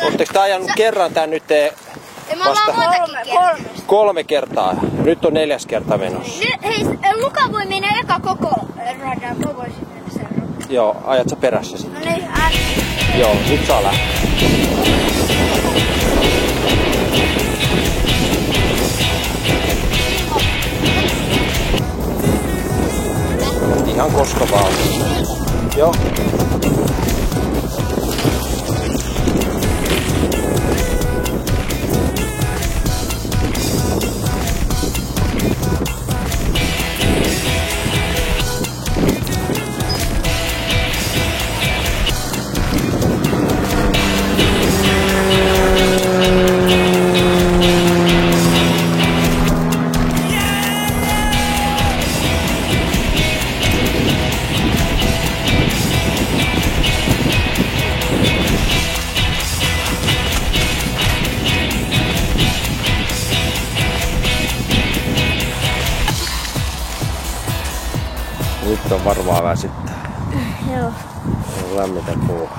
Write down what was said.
Oletteko te ajanut kerran tän nyt Me ollaan kolme kertaa? Nyt on 4. kerta menossa. Hei, Luka voi mennä eka koko radan. Mä voisin mennä sen radan. Joo, ajat sä perässä sitten? No niin, Joo, nyt saa lähteä. Ihan koska vaan. Joo. Nyt on varmaan väsyttää. joo. Lämmitä puuha.